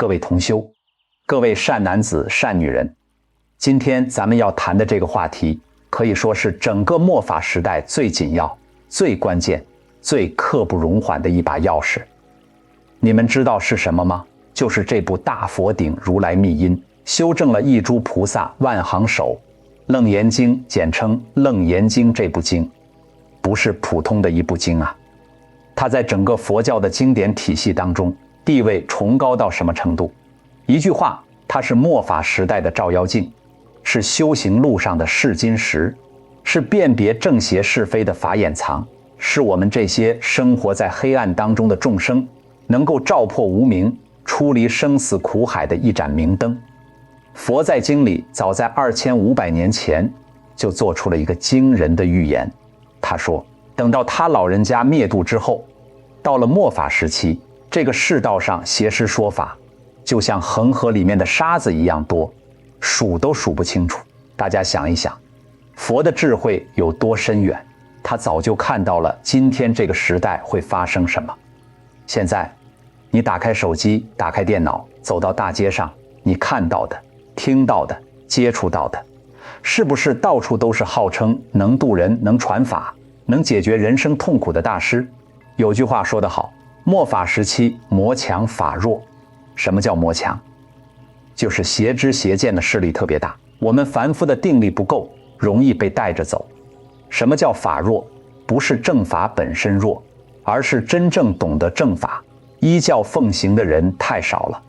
各位同修，各位善男子善女人，今天咱们要谈的这个话题，可以说是整个末法时代最紧要、最关键、最刻不容缓的一把钥匙。你们知道是什么吗？就是这部大佛顶如来密因，修正了一诸菩萨万行手，楞严经，简称楞严经。这部经不是普通的一部经啊，它在整个佛教的经典体系当中地位崇高到什么程度？一句话，它是末法时代的照妖镜，是修行路上的试金石，是辨别正邪是非的法眼藏，是我们这些生活在黑暗当中的众生能够照破无明，出离生死苦海的一盏明灯。佛在经里早在2500年前就做出了一个惊人的预言，他说等到他老人家灭度之后，到了末法时期，这个世道上邪师说法就像恒河里面的沙子一样多，数都数不清楚。大家想一想，佛的智慧有多深远，他早就看到了今天这个时代会发生什么。现在你打开手机，打开电脑，走到大街上，你看到的、听到的、接触到的，是不是到处都是号称能渡人、能传法、能解决人生痛苦的大师？有句话说得好，末法时期魔强法弱。什么叫魔强？就是邪知邪见的势力特别大，我们凡夫的定力不够，容易被带着走。什么叫法弱？不是正法本身弱，而是真正懂得正法、依教奉行的人太少了，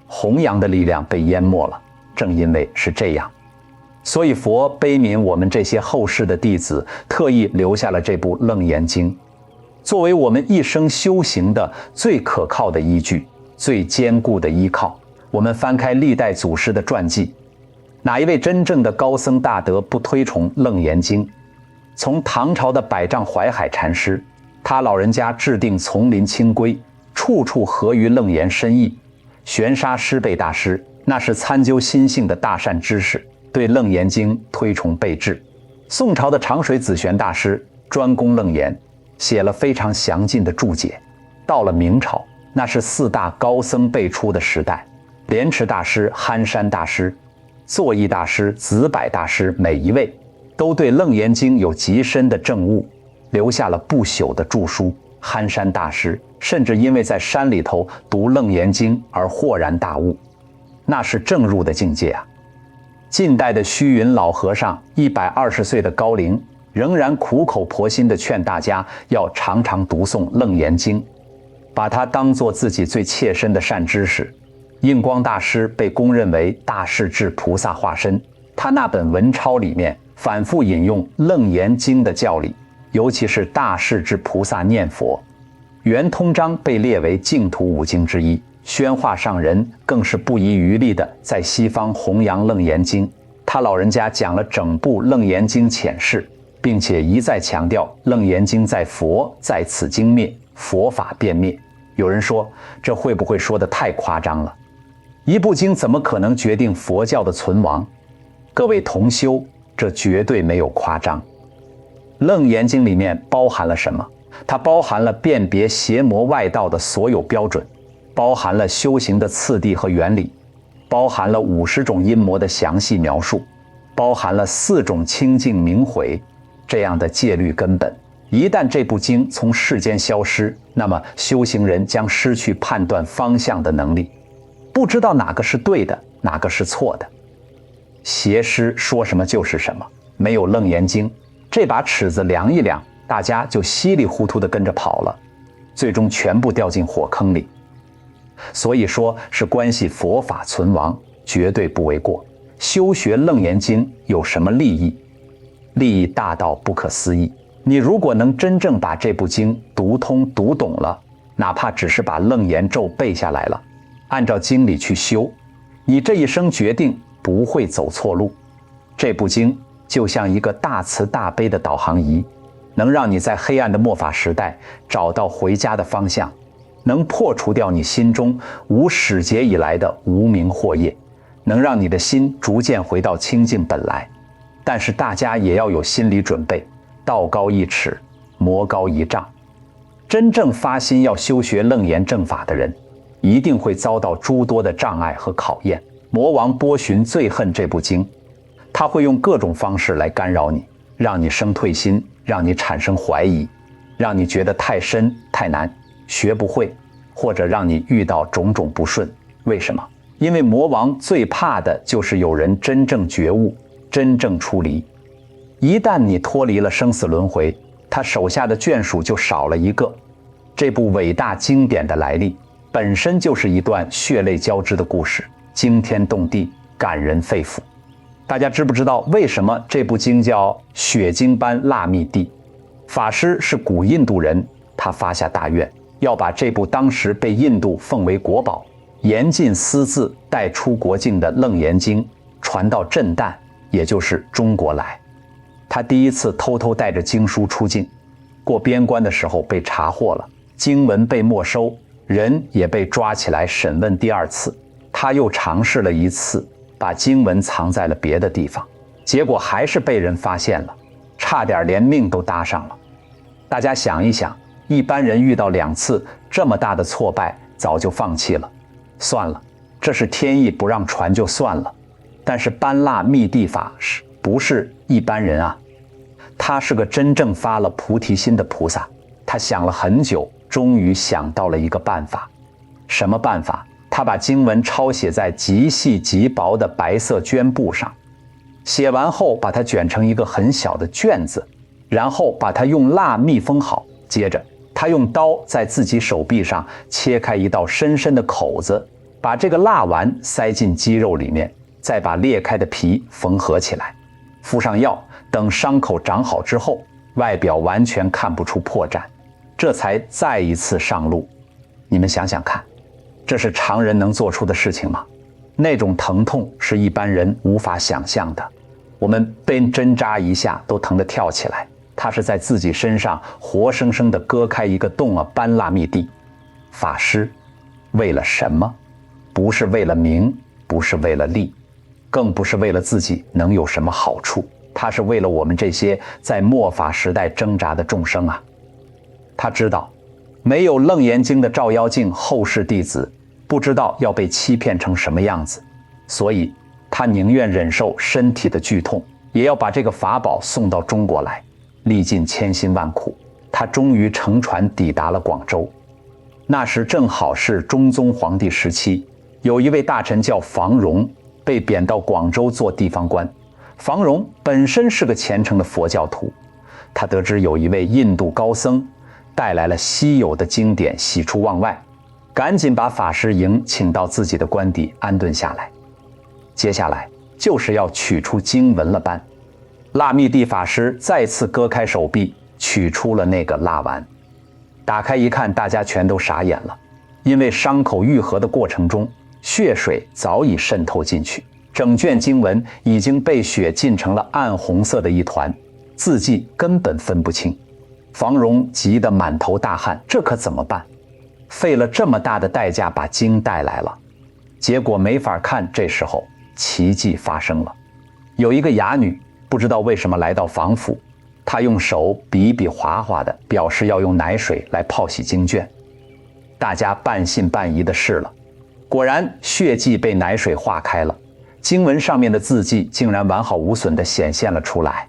弘扬的力量被淹没了。正因为是这样，所以佛悲悯我们这些后世的弟子，特意留下了这部《楞严经》，作为我们一生修行的最可靠的依据，最坚固的依靠。我们翻开历代祖师的传记，哪一位真正的高僧大德不推崇《楞严经》？从唐朝的百丈怀海禅师，他老人家制定丛林清规，处处合于楞严深意。玄沙师备大师，那是参究心性的大善知识，对《楞严经》推崇备至。宋朝的长水子玄大师专攻楞严，写了非常详尽的注解。到了明朝，那是四大高僧辈出的时代，莲池大师、憨山大师、作意大师、子柏大师，每一位都对《楞严经》有极深的证悟，留下了不朽的著书。憨山大师甚至因为在山里头读《楞严经》而豁然大悟，那是证入的境界啊！近代的虚云老和尚120岁的高龄，仍然苦口婆心地劝大家要常常读诵《楞严经》，把它当作自己最切身的善知识。印光大师被公认为大势至菩萨化身，他那本文钞里面反复引用《楞严经》的教理，尤其是大势至菩萨念佛。圆通章被列为净土五经之一，宣化上人更是不遗余力地在西方弘扬《楞严经》。他老人家讲了整部《楞严经》浅释，并且一再强调《楞严经》在佛在此经灭，佛法便灭。有人说，这会不会说得太夸张了？一部经怎么可能决定佛教的存亡？各位同修，这绝对没有夸张。《楞严经》里面包含了什么？它包含了辨别邪魔外道的所有标准，包含了修行的次第和原理，包含了50种阴魔的详细描述，包含了4种清净明悔这样的戒律根本。一旦这部经从世间消失，那么修行人将失去判断方向的能力，不知道哪个是对的，哪个是错的。邪师说什么就是什么，没有《楞严经》，这把尺子量一量，大家就稀里糊涂地跟着跑了，最终全部掉进火坑里。所以说是关系佛法存亡，绝对不为过。修学《楞严经》有什么利益？利益大到不可思议。你如果能真正把这部经读通读懂了，哪怕只是把楞严咒背下来了，按照经理去修，你这一生决定不会走错路。这部经就像一个大慈大悲的导航仪，能让你在黑暗的末法时代找到回家的方向，能破除掉你心中无始劫以来的无明惑业，能让你的心逐渐回到清净本来。但是大家也要有心理准备，道高一尺，魔高一丈。真正发心要修学楞严正法的人，一定会遭到诸多的障碍和考验。魔王波旬最恨这部经，他会用各种方式来干扰你，让你生退心，让你产生怀疑，让你觉得太深太难，学不会，或者让你遇到种种不顺。为什么？因为魔王最怕的就是有人真正觉悟，真正出离。一旦你脱离了生死轮回，他手下的眷属就少了一个。这部伟大经典的来历，本身就是一段血泪交织的故事，惊天动地，感人肺腑。大家知不知道为什么这部经叫血经班腊密地？法师是古印度人，他发下大愿，要把这部当时被印度奉为国宝，严禁私自带出国境的楞严经传到震旦，也就是中国来。他第一次偷偷带着经书出境，过边关的时候被查获了，经文被没收，人也被抓起来审问第二次。他又尝试了一次，把经文藏在了别的地方，结果还是被人发现了，差点连命都搭上了。大家想一想，一般人遇到2次这么大的挫败，早就放弃了，算了，这是天意不让传就算了。但是班腊密地法师不是一般人啊，他是个真正发了菩提心的菩萨。他想了很久，终于想到了一个办法。什么办法？他把经文抄写在极细极薄的白色绢布上，写完后把它卷成一个很小的卷子，然后把它用蜡密封好。接着他用刀在自己手臂上切开一道深深的口子，把这个蜡丸塞进肌肉里面，再把裂开的皮缝合起来，敷上药，等伤口长好之后，外表完全看不出破绽，这才再一次上路。你们想想看，这是常人能做出的事情吗？那种疼痛是一般人无法想象的，我们被针扎一下都疼得跳起来。他是在自己身上活生生地割开一个洞啊，班腊密地。法师为了什么？不是为了名，不是为了利，更不是为了自己能有什么好处，他是为了我们这些在末法时代挣扎的众生啊。他知道没有楞严经的照妖镜后世弟子不知道要被欺骗成什么样子，所以他宁愿忍受身体的剧痛，也要把这个法宝送到中国来。历尽千辛万苦，他终于乘船抵达了广州。那时正好是中宗皇帝时期，有一位大臣叫房荣，被贬到广州做地方官。房荣本身是个虔诚的佛教徒，他得知有一位印度高僧带来了稀有的经典，喜出望外，赶紧把法师迎请到自己的官邸安顿下来。接下来就是要取出经文了般。腊密地法师再次割开手臂，取出了那个蜡丸。打开一看，大家全都傻眼了，因为伤口愈合的过程中，血水早已渗透进去，整卷经文已经被血浸成了暗红色的一团，字迹根本分不清。房荣急得满头大汗，这可怎么办？费了这么大的代价把经带来了，结果没法看。这时候奇迹发生了，有一个哑女不知道为什么来到房府，她用手比比划划的表示要用奶水来泡洗经卷。大家半信半疑的试了，果然血迹被奶水化开了，经文上面的字迹竟然完好无损地显现了出来。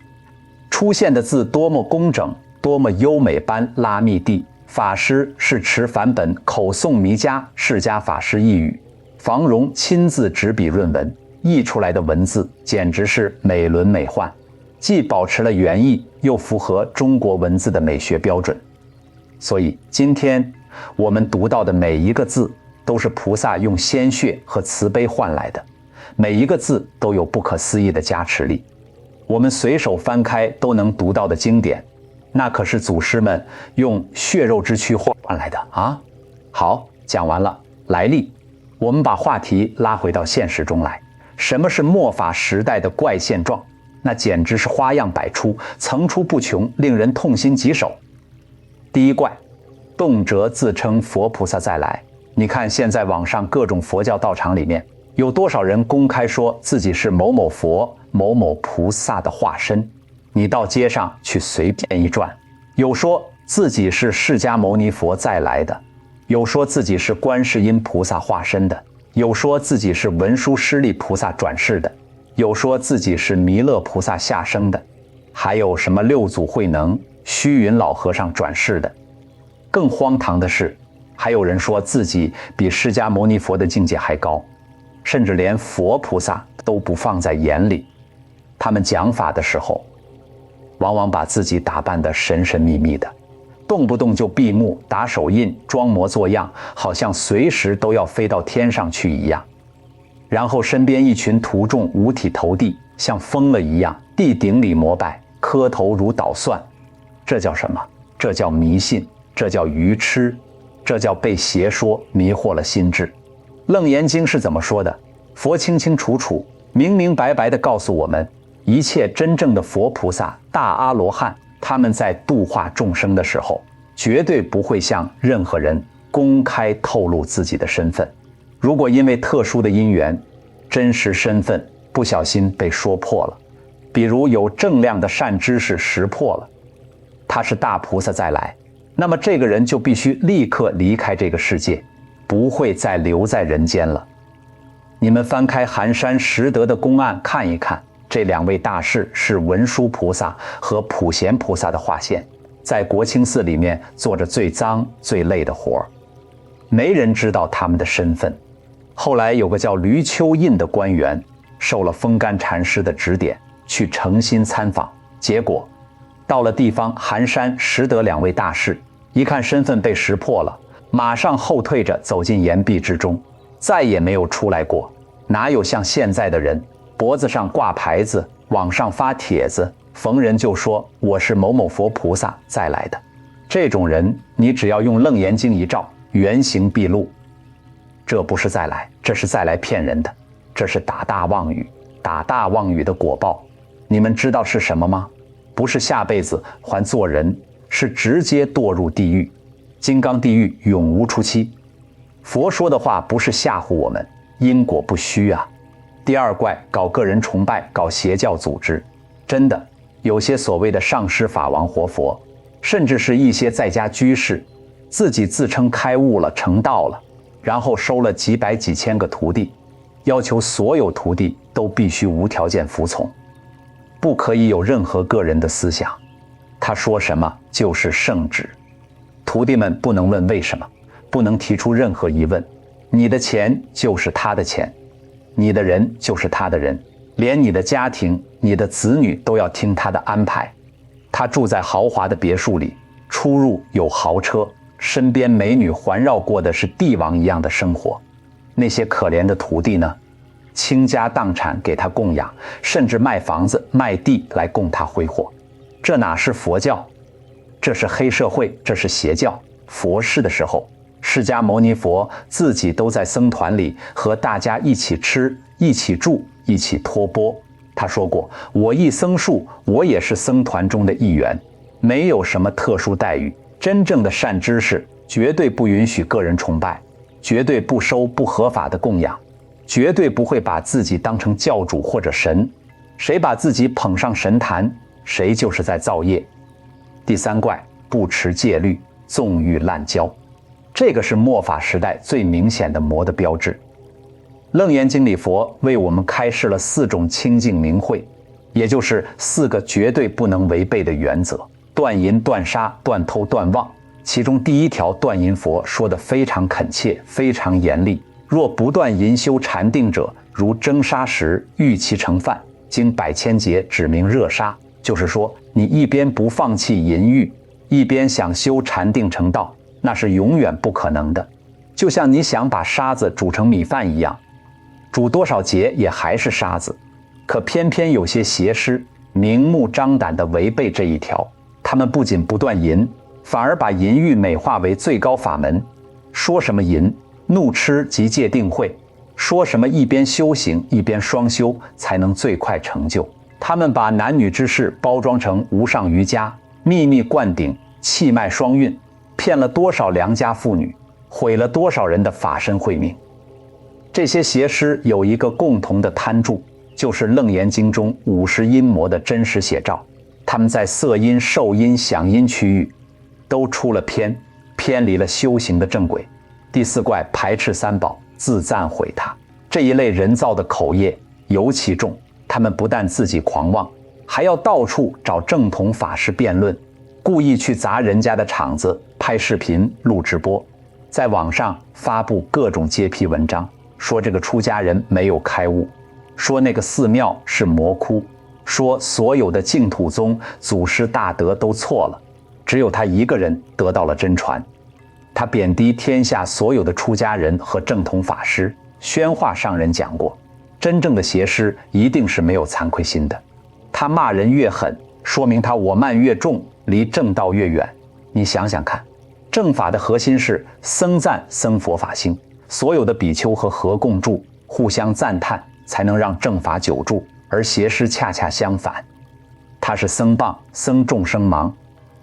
出现的字多么工整，多么优美般拉密地。法师是持梵本口诵弥迦释迦法师译语，房荣亲自执笔润文，译出来的文字简直是美轮美奂，既保持了原意，又符合中国文字的美学标准。所以今天我们读到的每一个字都是菩萨用鲜血和慈悲换来的，每一个字都有不可思议的加持力。我们随手翻开都能读到的经典，那可是祖师们用血肉之躯换来的啊！好，讲完了来历，我们把话题拉回到现实中来。什么是末法时代的怪现状？那简直是花样百出，层出不穷，令人痛心疾首。第一怪，动辄自称佛菩萨再来。你看现在网上各种佛教道场里面，有多少人公开说自己是某某佛、某某菩萨的化身？你到街上去随便一转，有说自己是释迦牟尼佛再来的，有说自己是观世音菩萨化身的，有说自己是文殊师利菩萨转世的，有说自己是弥勒菩萨下生的，还有什么六祖慧能、虚云老和尚转世的。更荒唐的是，还有人说自己比释迦牟尼佛的境界还高，甚至连佛菩萨都不放在眼里。他们讲法的时候，往往把自己打扮得神神秘秘的，动不动就闭目打手印，装模作样，好像随时都要飞到天上去一样。然后身边一群徒众五体投地，像疯了一样地顶礼膜拜，磕头如捣蒜。这叫什么？这叫迷信，这叫愚痴，这叫被邪说迷惑了心智。楞严经是怎么说的？佛清清楚楚、明明白白地告诉我们，一切真正的佛菩萨、大阿罗汉，他们在度化众生的时候，绝对不会向任何人公开透露自己的身份。如果因为特殊的因缘，真实身份不小心被说破了，比如有正量的善知识识破了，他是大菩萨再来，那么这个人就必须立刻离开这个世界，不会再留在人间了。你们翻开寒山拾得的公案看一看，这两位大士是文殊菩萨和普贤菩萨的化现，在国清寺里面做着最脏最累的活儿，没人知道他们的身份。后来有个叫驴丘印的官员，受了风干禅师的指点，去诚心参访，结果到了地方寒山拾得两位大士，一看身份被识破了，马上后退着走进岩壁之中，再也没有出来过。哪有像现在的人，脖子上挂牌子，网上发帖子，逢人就说我是某某佛菩萨再来的。这种人，你只要用楞严经一照，原形毕露。这不是再来，这是再来骗人的，这是打大妄语，打大妄语的果报，你们知道是什么吗？不是下辈子还做人，是直接堕入地狱，金刚地狱永无出期。佛说的话不是吓唬我们，因果不虚啊。第二怪，搞个人崇拜，搞邪教组织。真的，有些所谓的上师法王活佛，甚至是一些在家居士，自己自称开悟了成道了，然后收了几百几千个徒弟，要求所有徒弟都必须无条件服从，不可以有任何个人的思想，他说什么就是圣旨。徒弟们不能问为什么，不能提出任何疑问，你的钱就是他的钱，你的人就是他的人，连你的家庭、你的子女都要听他的安排。他住在豪华的别墅里，出入有豪车，身边美女环绕，过的是帝王一样的生活。那些可怜的徒弟呢，倾家荡产给他供养，甚至卖房子卖地来供他挥霍。这哪是佛教？这是黑社会，这是邪教。佛事的时候，释迦牟尼佛自己都在僧团里和大家一起吃、一起住、一起托钵。他说过，我一僧数，我也是僧团中的一员，没有什么特殊待遇。真正的善知识绝对不允许个人崇拜，绝对不收不合法的供养，绝对不会把自己当成教主或者神。谁把自己捧上神坛，谁就是在造业。第三怪，不持戒律，纵欲滥交。这个是末法时代最明显的魔的标志。楞严经里佛为我们开示了4种清净明慧，也就是4个绝对不能违背的原则：断淫、断杀、断偷、断妄。其中第1条断淫佛说得非常恳切，非常严厉。若不断淫修禅定者，如蒸砂石，欲其成饭。经百千劫指明热杀，就是说你一边不放弃淫欲，一边想修禅定成道，那是永远不可能的。就像你想把沙子煮成米饭一样，煮多少劫也还是沙子。可偏偏有些邪师明目张胆地违背这一条，他们不仅不断淫，反而把淫欲美化为最高法门，说什么淫、怒痴即戒定慧，说什么一边修行一边双修才能最快成就。他们把男女之事包装成无上瑜伽，秘密灌顶，气脉双运，骗了多少良家妇女，毁了多少人的法身慧命。这些邪师有一个共同的贪著，就是楞严经中50阴魔的真实写照。他们在色阴、受阴、想阴区域都出了偏离了修行的正轨，第四怪排斥三宝，自赞毁他。这一类人造的口业尤其重，他们不但自己狂妄，还要到处找正统法师辩论，故意去砸人家的场子，拍视频、录直播，在网上发布各种揭批文章，说这个出家人没有开悟，说那个寺庙是魔窟，说所有的净土宗祖师大德都错了，只有他一个人得到了真传。他贬低天下所有的出家人和正统法师，宣化上人讲过，真正的邪师一定是没有惭愧心的。他骂人越狠，说明他我慢越重，离正道越远。你想想看，正法的核心是僧赞僧佛法兴，所有的比丘和和共住，互相赞叹，才能让正法久住，而邪师恰恰相反，他是僧棒，僧众生盲，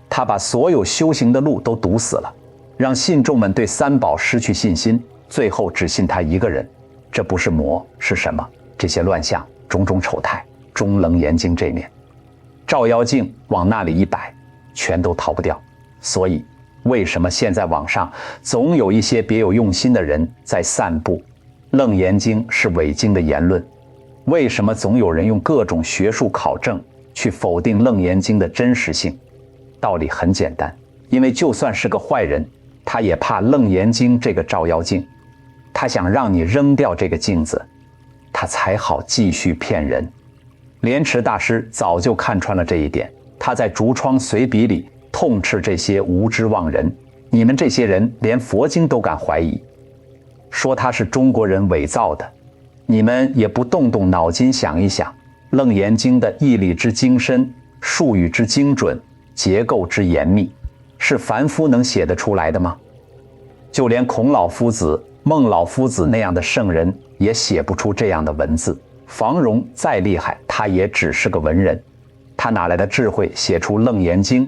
他把所有修行的路都堵死了，让信众们对三宝失去信心，最后只信他一个人。这不是魔是什么？这些乱象，种种丑态，中楞严经这面，照妖镜往那里一摆，全都逃不掉。所以为什么现在网上总有一些别有用心的人在散布楞严经是伪经的言论？为什么总有人用各种学术考证去否定楞严经的真实性？道理很简单，因为就算是个坏人，他也怕楞严经这个照妖镜，他想让你扔掉这个镜子，他才好继续骗人。莲池大师早就看穿了这一点，他在《竹窗随笔》里痛斥这些无知妄人，你们这些人连佛经都敢怀疑，说他是中国人伪造的，你们也不动动脑筋想一想，楞严经的义理之精深，术语之精准，结构之严密，是凡夫能写得出来的吗？就连孔老夫子、孟老夫子那样的圣人也写不出这样的文字。房荣再厉害，他也只是个文人，他哪来的智慧写出《楞严经》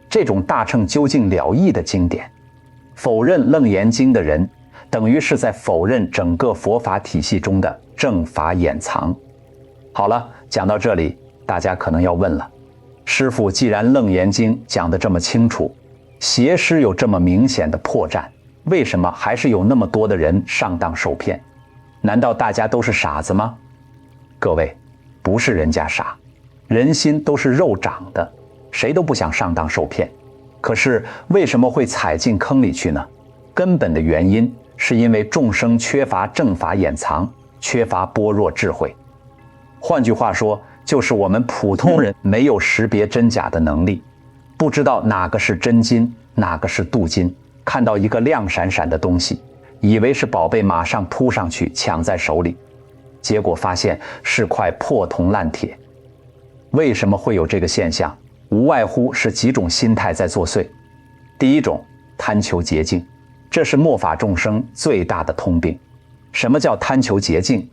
这种大乘究竟了义的经典？否认《楞严经》的人，等于是在否认整个佛法体系中的正法掩藏。好了，讲到这里，大家可能要问了，师父既然《楞严经》讲得这么清楚，邪师有这么明显的破绽，为什么还是有那么多的人上当受骗？难道大家都是傻子吗？各位，不是人家傻，人心都是肉长的，谁都不想上当受骗。可是为什么会踩进坑里去呢？根本的原因是因为众生缺乏正法掩藏，缺乏般若智慧。换句话说，就是我们普通人没有识别真假的能力，不知道哪个是真金，哪个是镀金。看到一个亮闪闪的东西，以为是宝贝，马上扑上去抢在手里，结果发现是块破铜烂铁。为什么会有这个现象？无外乎是几种心态在作祟。第一种，贪求捷径，这是末法众生最大的通病。什么叫贪求捷径？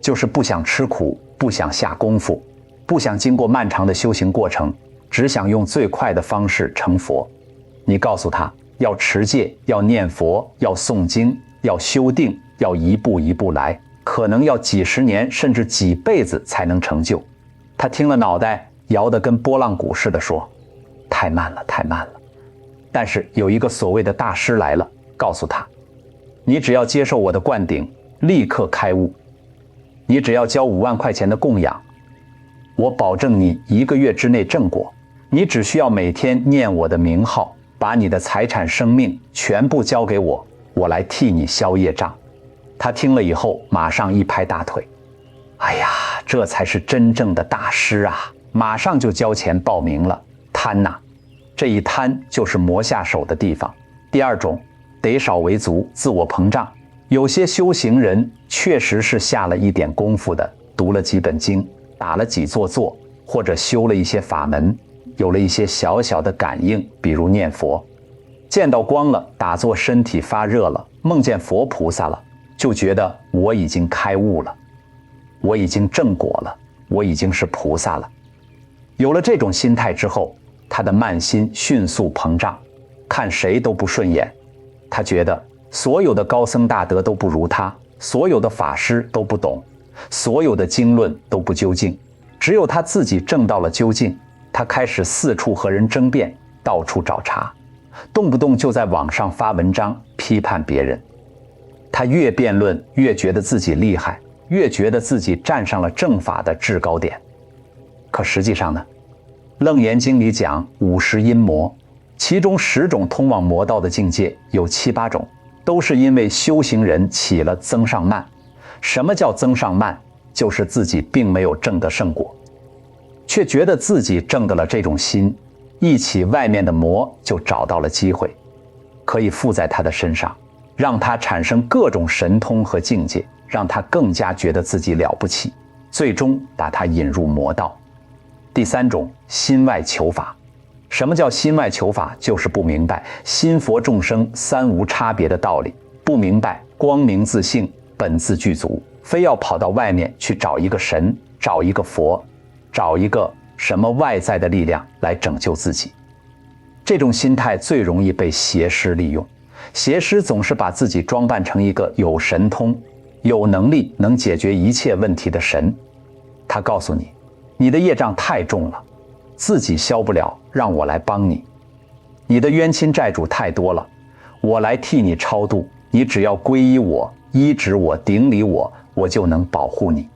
就是不想吃苦，不想下功夫，不想经过漫长的修行过程，只想用最快的方式成佛。你告诉他要持戒，要念佛，要诵经，要修定，要一步一步来，可能要几十年甚至几辈子才能成就。他听了，脑袋摇得跟拨浪鼓似的，说太慢了，太慢了。但是有一个所谓的大师来了，告诉他，你只要接受我的灌顶，立刻开悟。你只要交5万块钱的供养，我保证你1个月之内正果。你只需要每天念我的名号，把你的财产生命全部交给我，我来替你消业障。他听了以后马上一拍大腿，哎呀，这才是真正的大师啊，马上就交钱报名了。贪呐，这一贪就是磨下手的地方。第二种，得少为足，自我膨胀。有些修行人确实是下了一点功夫的，读了几本经，打了几座坐，或者修了一些法门，有了一些小小的感应，比如念佛，见到光了，打坐身体发热了，梦见佛菩萨了，就觉得我已经开悟了，我已经正果了，我已经是菩萨了。有了这种心态之后，他的慢心迅速膨胀，看谁都不顺眼。他觉得所有的高僧大德都不如他，所有的法师都不懂，所有的经论都不究竟，只有他自己证到了究竟。他开始四处和人争辩，到处找茬。动不动就在网上发文章批判别人。他越辩论越觉得自己厉害，越觉得自己站上了正法的制高点。可实际上呢，《楞严经》里讲50阴魔，其中10种通往魔道的境界，有7、8种都是因为修行人起了增上慢。什么叫增上慢？就是自己并没有证得圣果，却觉得自己证得了这种心，一起外面的魔就找到了机会，可以附在他的身上，让他产生各种神通和境界，让他更加觉得自己了不起，最终把他引入魔道。第3种，心外求法。什么叫心外求法？就是不明白心佛众生三无差别的道理，不明白光明自性，本自具足，非要跑到外面去找一个神，找一个佛，找一个什么外在的力量来拯救自己。这种心态最容易被邪师利用。邪师总是把自己装扮成一个有神通、有能力能解决一切问题的神。他告诉你，你的业障太重了，自己消不了，让我来帮你。你的冤亲债主太多了，我来替你超度，你只要皈依我，依止我，顶礼我，我就能保护你。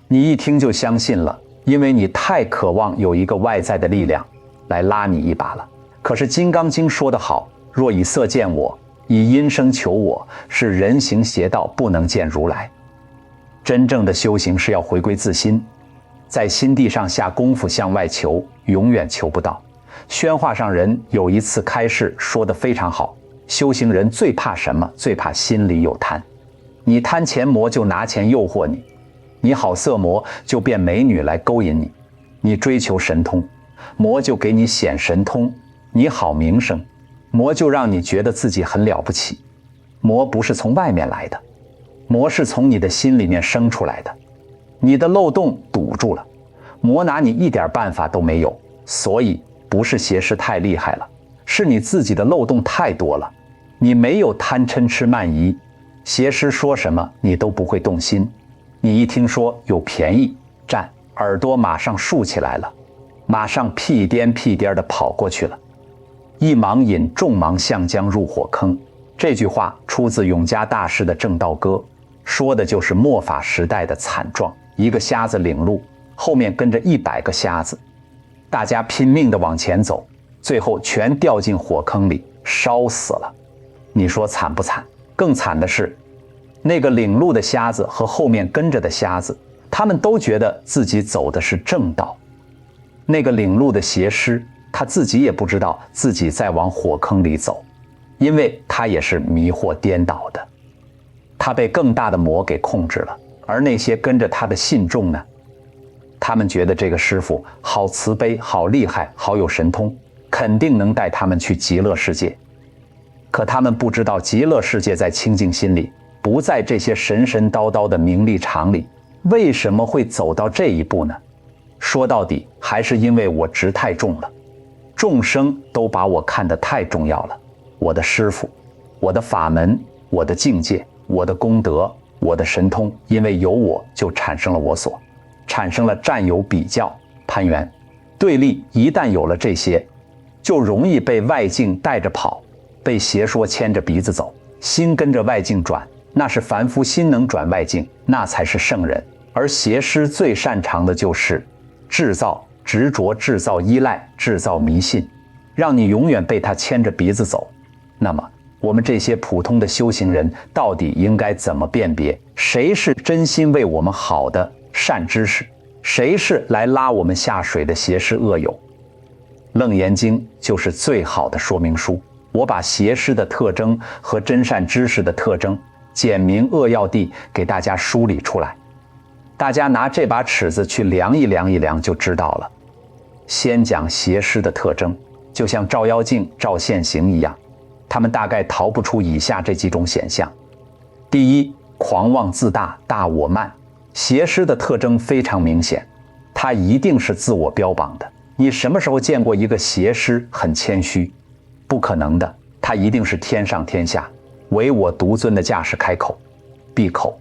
你一听就相信了，因为你太渴望有一个外在的力量来拉你一把了。可是《金刚经》说得好，若以色见我，以音声求我，是人行邪道，不能见如来。真正的修行是要回归自心，在心地上下功夫向外求，永远求不到。宣化上人有一次开示说得非常好，修行人最怕什么？最怕心里有贪。你贪钱魔就拿钱诱惑你，你好色魔就变美女来勾引你，你追求神通，魔就给你显神通，你好名声，魔就让你觉得自己很了不起。魔不是从外面来的，魔是从你的心里面生出来的。你的漏洞堵住了，魔拿你一点办法都没有。所以不是邪师太厉害了，是你自己的漏洞太多了，你没有贪嗔痴慢疑，邪师说什么你都不会动心。你一听说有便宜占，耳朵马上竖起来了，马上屁颠屁颠地跑过去了。一盲引众盲向将入火坑，这句话出自永嘉大师的正道歌，说的就是末法时代的惨状。一个瞎子领路，后面跟着100个瞎子，大家拼命地往前走，最后全掉进火坑里，烧死了。你说惨不惨？更惨的是，那个领路的瞎子和后面跟着的瞎子，他们都觉得自己走的是正道。那个领路的邪师，他自己也不知道自己在往火坑里走，因为他也是迷惑颠倒的，他被更大的魔给控制了。而那些跟着他的信众呢，他们觉得这个师父好慈悲，好厉害，好有神通，肯定能带他们去极乐世界。可他们不知道极乐世界在清净心里，不在这些神神叨叨的名利场里。为什么会走到这一步呢？说到底还是因为我执太重了，众生都把我看得太重要了。我的师父，我的法门，我的境界，我的功德，我的神通，因为有我就产生了我所，产生了占有、比较、攀缘、对立。一旦有了这些，就容易被外境带着跑，被邪说牵着鼻子走，心跟着外境转。那是凡夫心能转外境，那才是圣人。而邪师最擅长的就是制造执着，制造依赖，制造迷信，让你永远被他牵着鼻子走。那么我们这些普通的修行人到底应该怎么辨别谁是真心为我们好的善知识，谁是来拉我们下水的邪师恶友？楞严经就是最好的说明书。我把邪师的特征和真善知识的特征简明扼要地给大家梳理出来，大家拿这把尺子去量一量一量就知道了。先讲邪师的特征，就像照妖镜照现行一样，他们大概逃不出以下这几种显象。第一，狂妄自大，大我慢。邪师的特征非常明显，他一定是自我标榜的。你什么时候见过一个邪师很谦虚？不可能的，他一定是天上天下唯我独尊的架势开口闭口，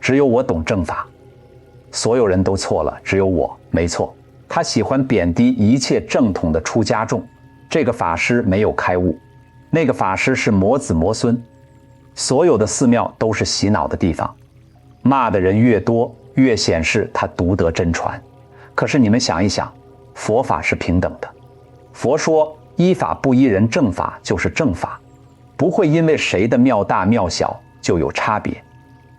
只有我懂正法，所有人都错了，只有我没错。他喜欢贬低一切正统的出家众，这个法师没有开悟，那个法师是魔子魔孙。所有的寺庙都是洗脑的地方，骂的人越多，越显示他独得真传。可是你们想一想，佛法是平等的，佛说依法不依人，正法就是正法，不会因为谁的庙大庙小就有差别。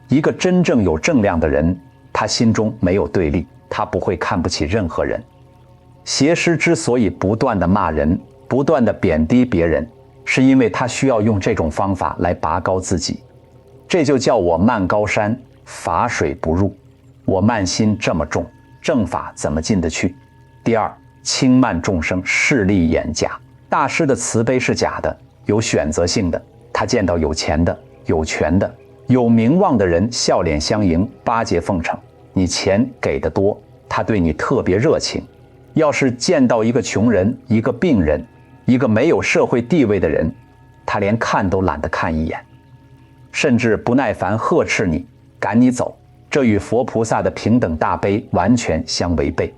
一个真正有正量的人，他心中没有对立，他不会看不起任何人。邪师之所以不断地骂人，不断地贬低别人，是因为他需要用这种方法来拔高自己。这就叫我慢高山，法水不入。我慢心这么重，正法怎么进得去？第二，轻慢众生，势利眼假。大师的慈悲是假的，有选择性的。他见到有钱的、有权的、有名望的人，笑脸相迎，巴结奉承。你钱给得多，他对你特别热情。要是见到一个穷人、一个病人、一个没有社会地位的人，他连看都懒得看一眼，甚至不耐烦呵斥你，赶你走。这与佛菩萨的平等大悲完全相违背。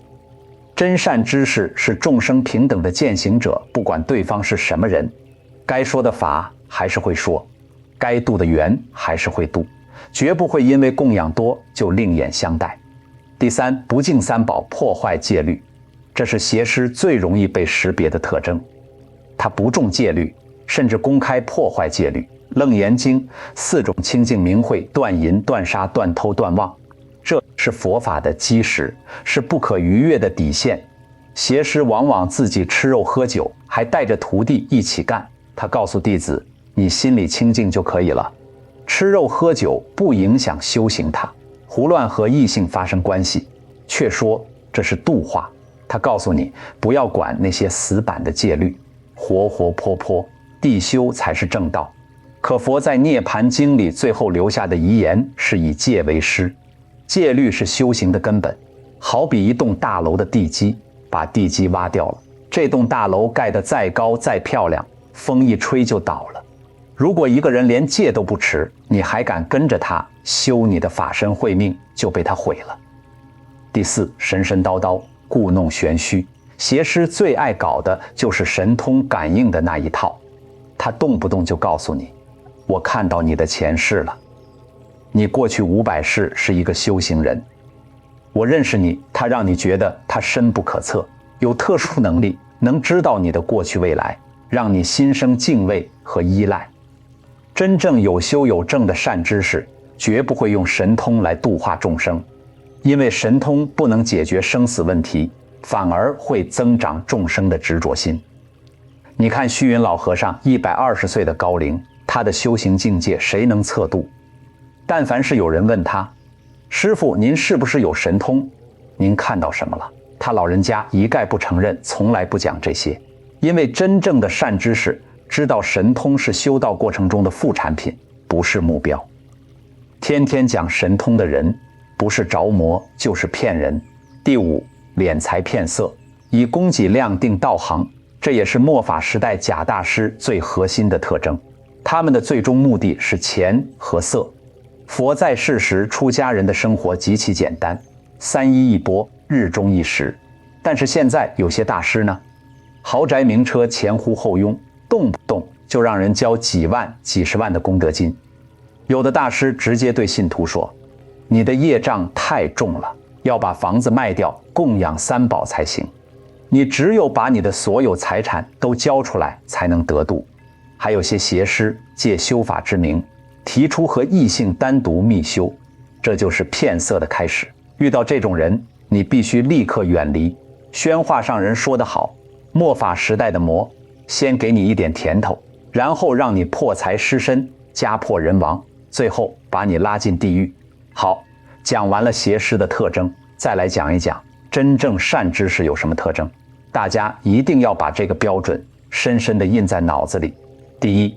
真善知识是众生平等的践行者，不管对方是什么人，该说的法还是会说，该度的缘还是会度，绝不会因为供养多就另眼相待。第三，不敬三宝，破坏戒律，这是邪师最容易被识别的特征。他不重戒律，甚至公开破坏戒律。楞严经4种清净明慧，断淫、断杀、断偷、断妄，这是佛法的基石，是不可逾越的底线。邪师往往自己吃肉喝酒，还带着徒弟一起干。他告诉弟子，你心里清净就可以了，吃肉喝酒不影响修行。他胡乱和异性发生关系，却说这是度化。他告诉你，不要管那些死板的戒律，活活泼泼地修才是正道。可佛在《涅盘经》里最后留下的遗言是以戒为师，戒律是修行的根本。好比一栋大楼的地基，把地基挖掉了，这栋大楼盖得再高再漂亮，风一吹就倒了。如果一个人连戒都不持，你还敢跟着他修你的法身慧命，就被他毁了。第四，神神叨叨，故弄玄虚。邪师最爱搞的就是神通感应的那一套，他动不动就告诉你，我看到你的前世了，你过去500世是一个修行人，我认识你。他让你觉得他深不可测，有特殊能力，能知道你的过去未来，让你心生敬畏和依赖。真正有修有正的善知识，绝不会用神通来度化众生，因为神通不能解决生死问题，反而会增长众生的执着心。你看虚云老和尚120岁的高龄，他的修行境界谁能测度？但凡是有人问他，师父您是不是有神通？您看到什么了？他老人家一概不承认，从来不讲这些。因为真正的善知识知道神通是修道过程中的副产品，不是目标。天天讲神通的人，不是着魔就是骗人。第五，敛财骗色，以供给量定道行，这也是末法时代假大师最核心的特征。他们的最终目的是钱和色。佛在世时，出家人的生活极其简单，3衣1钵，日中1食。但是现在有些大师呢，豪宅名车前呼后拥，动不动就让人交几万、几十万的功德金。有的大师直接对信徒说，你的业障太重了，要把房子卖掉，供养3宝才行。你只有把你的所有财产都交出来，才能得度。还有些邪师借修法之名，提出和异性单独密修，这就是骗色的开始。遇到这种人，你必须立刻远离。宣话上人说得好，末法时代的魔，先给你一点甜头，然后让你破财失身，家破人亡，最后把你拉进地狱。好，讲完了邪师的特征，再来讲一讲真正善知识有什么特征。大家一定要把这个标准深深地印在脑子里。第一，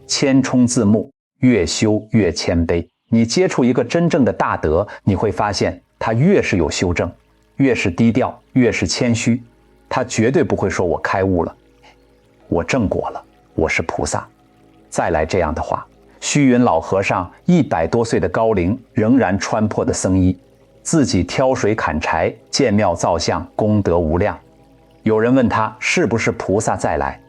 谦冲自牧，越修越谦卑。你接触一个真正的大德，你会发现他越是有修正，越是低调，越是谦虚，他绝对不会说我开悟了，我正果了，我是菩萨。再来这样的话，虚云老和尚100多岁的高龄，仍然穿破的僧衣，自己挑水砍柴，建庙造像，功德无量。有人问他是不是菩萨再来，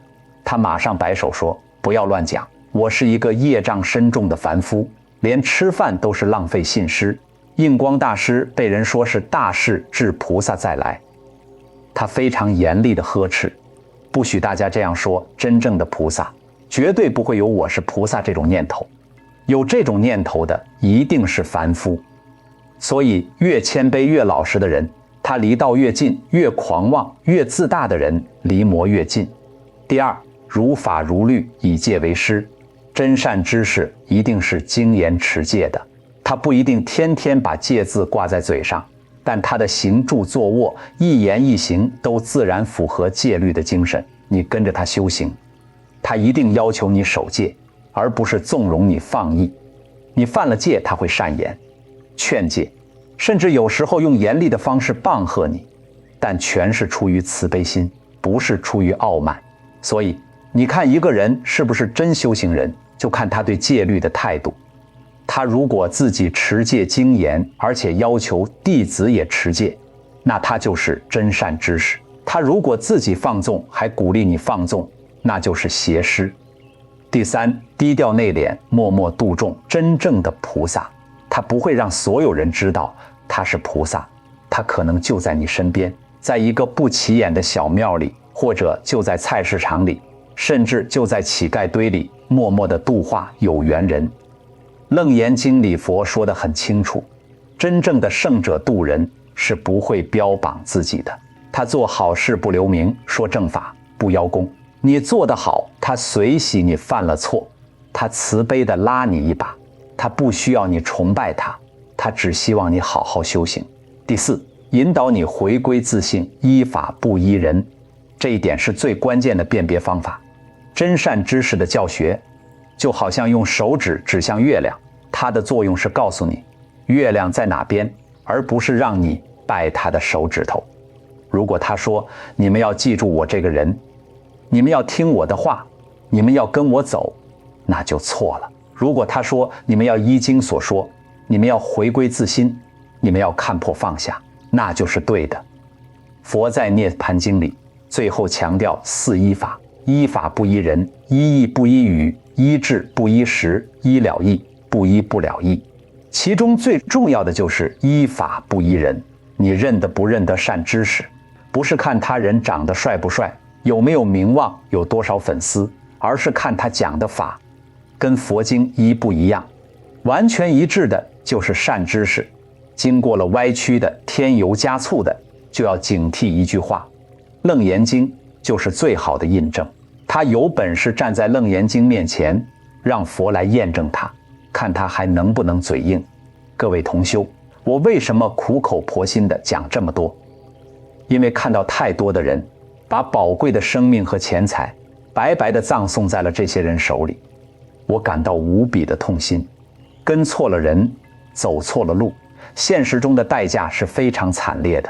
他马上摆手说：不要乱讲，我是一个业障深重的凡夫，连吃饭都是浪费信施。印光大师被人说是大势至菩萨再来，他非常严厉地呵斥，不许大家这样说，真正的菩萨绝对不会有我是菩萨这种念头，有这种念头的一定是凡夫。所以越谦卑越老实的人，他离道越近；越狂妄越自大的人，离魔越近。第二，如法如律，以戒为师。真善知识一定是精严持戒的，他不一定天天把戒字挂在嘴上，但他的行住坐卧、一言一行都自然符合戒律的精神。你跟着他修行，他一定要求你守戒，而不是纵容你放逸。你犯了戒，他会善言、劝诫，甚至有时候用严厉的方式棒喝你，但全是出于慈悲心，不是出于傲慢。所以你看一个人是不是真修行人，就看他对戒律的态度。他如果自己持戒精严，而且要求弟子也持戒，那他就是真善知识。他如果自己放纵，还鼓励你放纵，那就是邪师。第三，低调内敛，默默度众。真正的菩萨，他不会让所有人知道他是菩萨，他可能就在你身边，在一个不起眼的小庙里，或者就在菜市场里，甚至就在乞丐堆里，默默地度化有缘人。楞严经里佛说得很清楚，真正的圣者度人是不会标榜自己的，他做好事不留名，说正法不邀功。你做得好，他随喜你犯了错，他慈悲地拉你一把，他不需要你崇拜他，他只希望你好好修行。第四，引导你回归自性，依法不依人。这一点是最关键的辨别方法。真善知识的教学就好像用手指指向月亮，它的作用是告诉你月亮在哪边，而不是让你拜他的手指头。如果他说你们要记住我这个人，你们要听我的话，你们要跟我走，那就错了。如果他说你们要依经所说，你们要回归自心，你们要看破放下，那就是对的。佛在涅槃经里最后强调四依法：依法不依人，依义不依语，依智不依时，依了义不依不了义。其中最重要的就是依法不依人。你认得不认得善知识，不是看他人长得帅不帅，有没有名望，有多少粉丝，而是看他讲的法跟佛经一不一样。完全一致的就是善知识，经过了歪曲的、添油加醋的，就要警惕一句话。楞严经就是最好的印证，他有本事站在楞严经面前，让佛来验证他，看他还能不能嘴硬。各位同修，我为什么苦口婆心地讲这么多？因为看到太多的人把宝贵的生命和钱财白白地葬送在了这些人手里，我感到无比的痛心。跟错了人，走错了路，现实中的代价是非常惨烈的。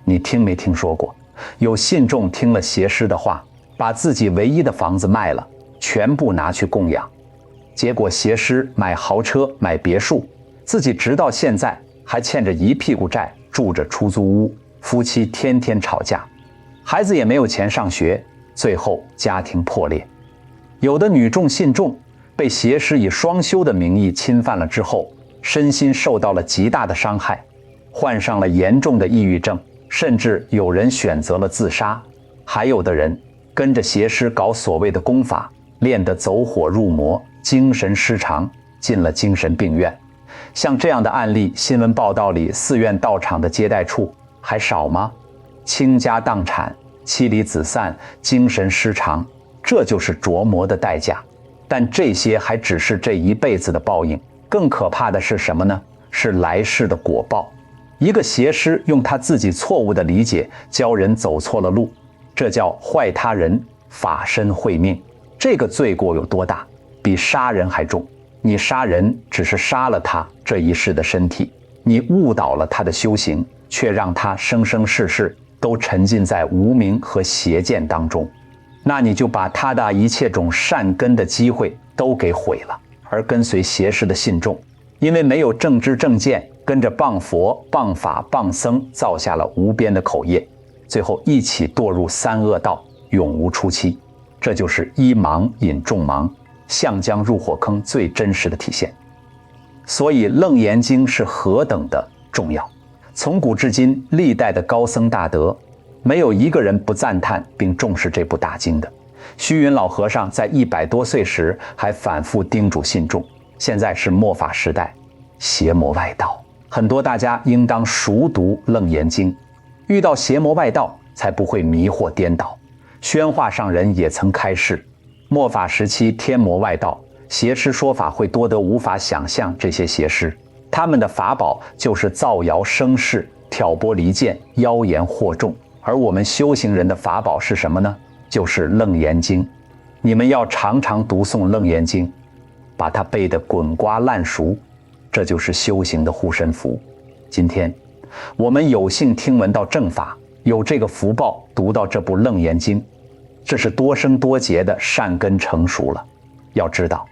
你听没听说过，有信众听了邪师的话，把自己唯一的房子卖了，全部拿去供养，结果邪师买豪车买别墅，自己直到现在还欠着一屁股债，住着出租屋，夫妻天天吵架，孩子也没有钱上学，最后家庭破裂。有的女众信众被邪师以双修的名义侵犯了之后，身心受到了极大的伤害，患上了严重的抑郁症，甚至有人选择了自杀，还有的人跟着邪师搞所谓的功法，练得走火入魔，精神失常，进了精神病院。像这样的案例，新闻报道里寺院道场的接待处还少吗？倾家荡产，妻离子散，精神失常，这就是着魔的代价。但这些还只是这一辈子的报应，更可怕的是什么呢？是来世的果报。一个邪师用他自己错误的理解教人走错了路，这叫坏他人，法身慧命。这个罪过有多大？比杀人还重。你杀人只是杀了他这一世的身体，你误导了他的修行，却让他生生世世都沉浸在无明和邪见当中，那你就把他的一切种善根的机会都给毁了。而跟随邪师的信众，因为没有正知正见，跟着谤佛谤法谤僧，造下了无边的口业，最后一起堕入三恶道，永无出期。这就是一盲引众盲，项江入火坑最真实的体现。所以《楞严经》是何等的重要，从古至今，历代的高僧大德，没有一个人不赞叹并重视这部大经的。虚云老和尚在100多岁时还反复叮嘱信众，现在是末法时代，邪魔外道，很多大家应当熟读《楞严经》，遇到邪魔外道才不会迷惑颠倒。宣化上人也曾开示，末法时期天魔外道邪师说法会多得无法想象，这些邪师他们的法宝就是造谣生事、挑拨离间、妖言惑众，而我们修行人的法宝是什么呢？就是《楞严经》。你们要常常读诵《楞严经》，把它背得滚瓜烂熟，这就是修行的护身符。今天我们有幸听闻到正法，有这个福报读到这部《楞严经》，这是多生多劫的善根成熟了。要知道，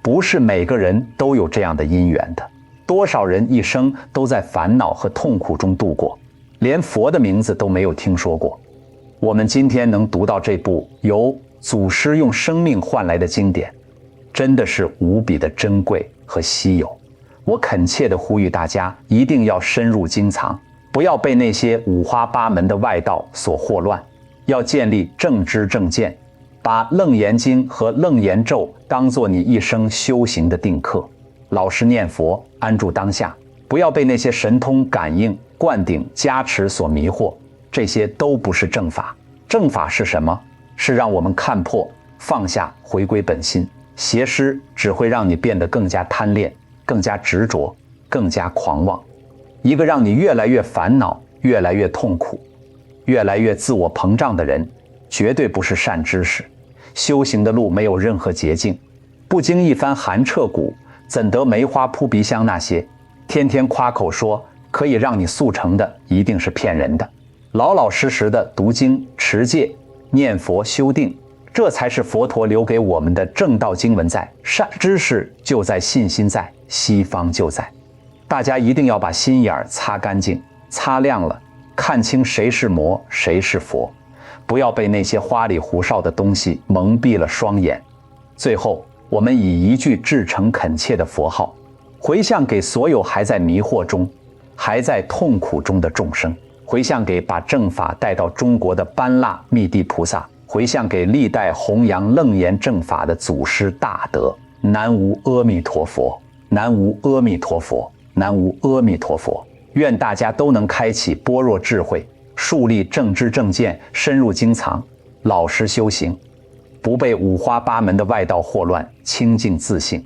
不是每个人都有这样的因缘的，多少人一生都在烦恼和痛苦中度过，连佛的名字都没有听说过。我们今天能读到这部由祖师用生命换来的经典，真的是无比的珍贵和稀有。我恳切地呼吁大家一定要深入经藏，不要被那些五花八门的外道所惑乱，要建立正知正见，把《楞严经》和《楞严咒》当作你一生修行的定课，老实念佛，安住当下，不要被那些神通感应、灌顶、加持所迷惑，这些都不是正法。正法是什么？是让我们看破、放下，回归本心。邪师只会让你变得更加贪恋、更加执着、更加狂妄，一个让你越来越烦恼、越来越痛苦、越来越自我膨胀的人，绝对不是善知识。修行的路没有任何捷径，不经一番寒彻骨，怎得梅花扑鼻香？那些天天夸口说可以让你速成的，一定是骗人的。老老实实的读经、持戒、念佛、修定，这才是佛陀留给我们的正道经文在。善知识就在，信心在，西方就在。大家一定要把心眼擦干净、擦亮了，看清谁是魔，谁是佛，不要被那些花里胡哨的东西蒙蔽了双眼。最后，我们以一句至诚恳切的佛号，回向给所有还在迷惑中、还在痛苦中的众生，回向给把正法带到中国的般剌密地菩萨，回向给历代弘扬楞严正法的祖师大德。南无阿弥陀佛，南无阿弥陀佛，南无阿弥陀佛。愿大家都能开启般若智慧，树立正知正见，深入经藏，老实修行，不被五花八门的外道惑乱，清净自信，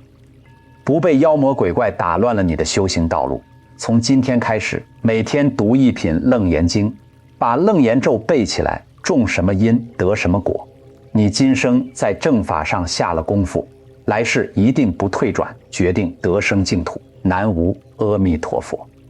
不被妖魔鬼怪打乱了你的修行道路。从今天开始，每天读一品《楞严经》，把楞严咒背起来，种什么因得什么果。你今生在正法上下了功夫，来世一定不退转，决定得生净土。南无阿弥陀佛。